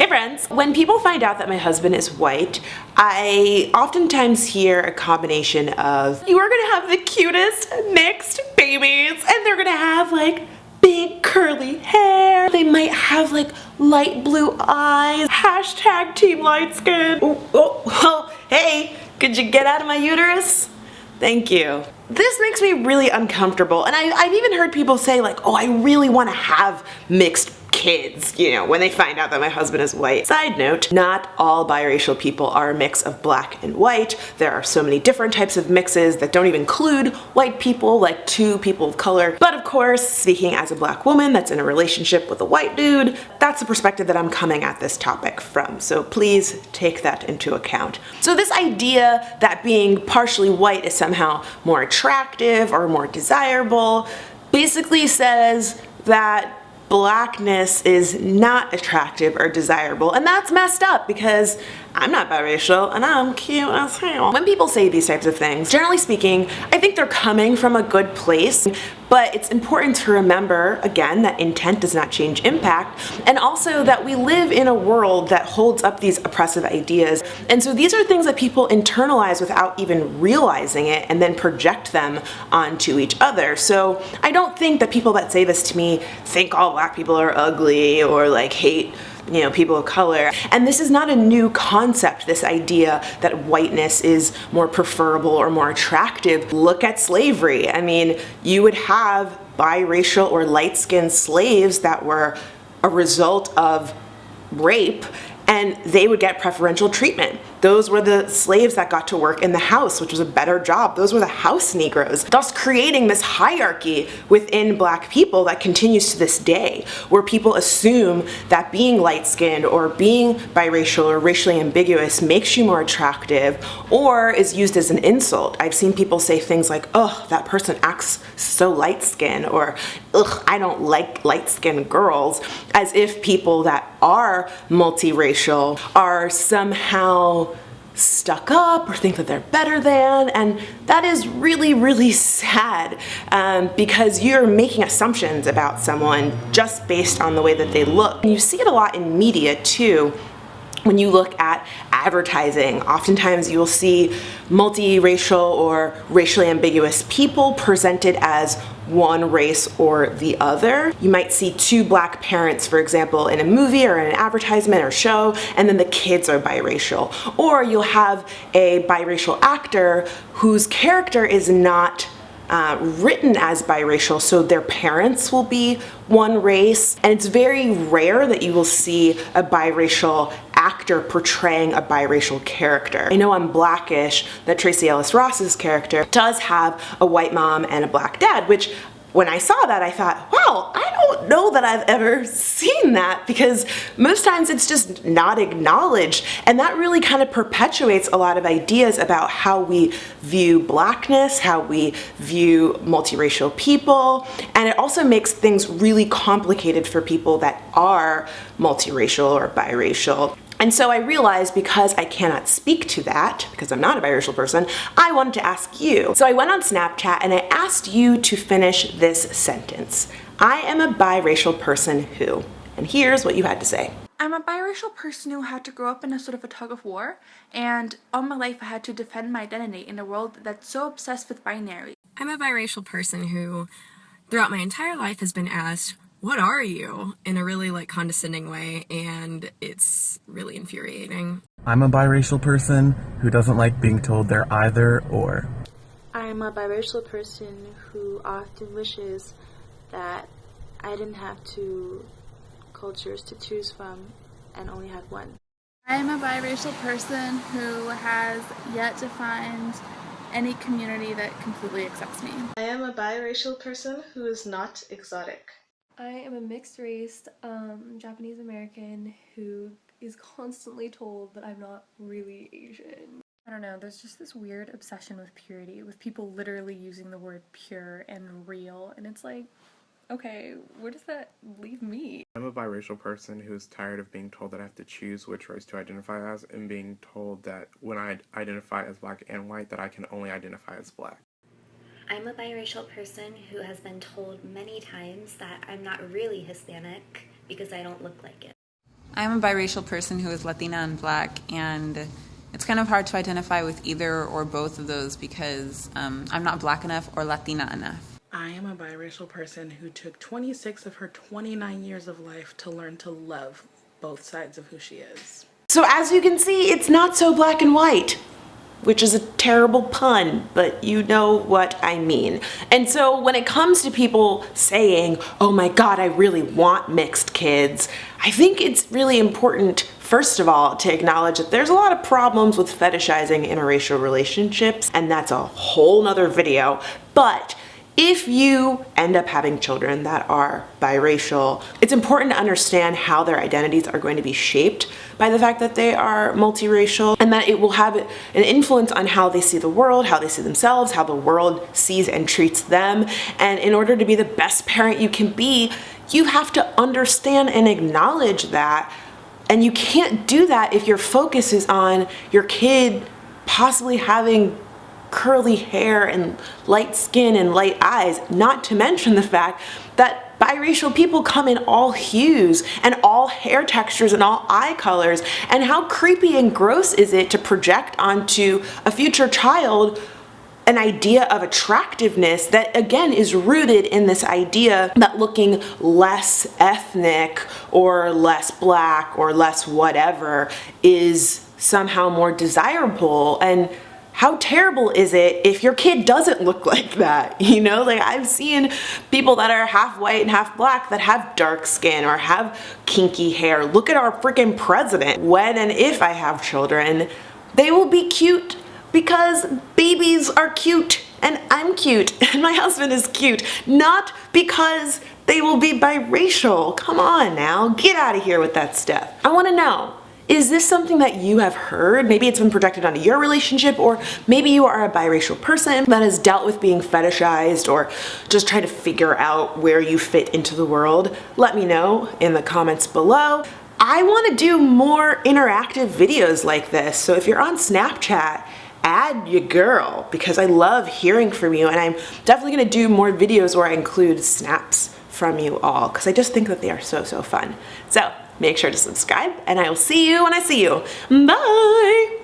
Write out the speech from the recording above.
Hey friends! When people find out that my husband is white, I oftentimes hear a combination of, you are gonna have the cutest mixed babies and they're gonna have like big curly hair. They might have like light blue eyes. Hashtag team light skin. Oh, hey, could you get out of my uterus? Thank you. This makes me really uncomfortable, and I've even heard people say like, oh, I really want to have mixed kids, you know, when they find out that my husband is white. Side note, not all biracial people are a mix of black and white. There are so many different types of mixes that don't even include white people, like two people of color. But of course, speaking as a black woman that's in a relationship with a white dude, that's the perspective that I'm coming at this topic from. So please take that into account. So this idea that being partially white is somehow more attractive or more desirable basically says that blackness is not attractive or desirable, and that's messed up because I'm not biracial and I'm cute as hell. When people say these types of things, generally speaking, I think they're coming from a good place, but it's important to remember, again, that intent does not change impact, and also that we live in a world that holds up these oppressive ideas. And so these are things that people internalize without even realizing it and then project them onto each other. So I don't think that people that say this to me think all black people are ugly or like hate, you know, people of color. And this is not a new concept, this idea that whiteness is more preferable or more attractive. Look at slavery. I mean, you would have biracial or light-skinned slaves that were a result of rape, and they would get preferential treatment. Those were the slaves that got to work in the house, which was a better job. Those were the house Negroes, thus creating this hierarchy within black people that continues to this day, where people assume that being light-skinned or being biracial or racially ambiguous makes you more attractive or is used as an insult. I've seen people say things like, oh, that person acts so light-skinned, or ugh, I don't like light-skinned girls, as if people that are multiracial are somehow stuck up or think that they're better than, and that is really, really sad because you're making assumptions about someone just based on the way that they look. And you see it a lot in media too. When you look at advertising, oftentimes you'll see multiracial or racially ambiguous people presented as one race or the other. You might see two black parents, for example, in a movie or in an advertisement or show, and then the kids are biracial. Or you'll have a biracial actor whose character is not written as biracial, so their parents will be one race, and it's very rare that you will see a biracial actor portraying a biracial character. I know on Blackish that Tracee Ellis Ross's character does have a white mom and a black dad, which when I saw that I thought, wow, I don't know that I've ever seen that, because most times it's just not acknowledged, and that really kind of perpetuates a lot of ideas about how we view blackness, how we view multiracial people, and it also makes things really complicated for people that are multiracial or biracial. And so I realized, because I cannot speak to that, because I'm not a biracial person, I wanted to ask you. So I went on Snapchat and I asked you to finish this sentence. I am a biracial person who, and here's what you had to say. I'm a biracial person who had to grow up in a sort of a tug of war, and all my life I had to defend my identity in a world that's so obsessed with binary. I'm a biracial person who, throughout my entire life, has been asked, what are you? In a really condescending way, and it's really infuriating. I'm a biracial person who doesn't like being told they're either or. I'm a biracial person who often wishes that I didn't have two cultures to choose from and only had one. I'm a biracial person who has yet to find any community that completely accepts me. I am a biracial person who is not exotic. I am a mixed race Japanese American who is constantly told that I'm not really Asian. I don't know, there's just this weird obsession with purity, with people literally using the word pure and real, and it's like, okay, where does that leave me? I'm a biracial person who is tired of being told that I have to choose which race to identify as, and being told that when I identify as black and white that I can only identify as black. I'm a biracial person who has been told many times that I'm not really Hispanic because I don't look like it. I'm a biracial person who is Latina and Black, and it's kind of hard to identify with either or both of those because I'm not Black enough or Latina enough. I am a biracial person who took 26 of her 29 years of life to learn to love both sides of who she is. So as you can see, it's not so black and white, which is a terrible pun, but you know what I mean. And so when it comes to people saying, oh my God, I really want mixed kids, I think it's really important, first of all, to acknowledge that there's a lot of problems with fetishizing interracial relationships, and that's a whole nother video. But if you end up having children that are biracial, it's important to understand how their identities are going to be shaped by the fact that they are multiracial, and that it will have an influence on how they see the world, how they see themselves, how the world sees and treats them. And in order to be the best parent you can be, you have to understand and acknowledge that. And you can't do that if your focus is on your kid possibly having curly hair and light skin and light eyes, not to mention the fact that biracial people come in all hues and all hair textures and all eye colors. And how creepy and gross is it to project onto a future child an idea of attractiveness that again is rooted in this idea that looking less ethnic or less black or less whatever is somehow more desirable. And how terrible is it if your kid doesn't look like that? You know, like I've seen people that are half white and half black that have dark skin or have kinky hair. Look at our freaking president. When and if I have children, they will be cute because babies are cute and I'm cute and my husband is cute, not because they will be biracial. Come on now, get out of here with that stuff. I want to know, is this something that you have heard? Maybe it's been projected onto your relationship, or maybe you are a biracial person that has dealt with being fetishized or just trying to figure out where you fit into the world. Let me know in the comments below. I want to do more interactive videos like this, so if you're on Snapchat, add your girl, because I love hearing from you, and I'm definitely going to do more videos where I include snaps from you all, because I just think that they are so fun. So make sure to subscribe, and I will see you when I see you. Bye!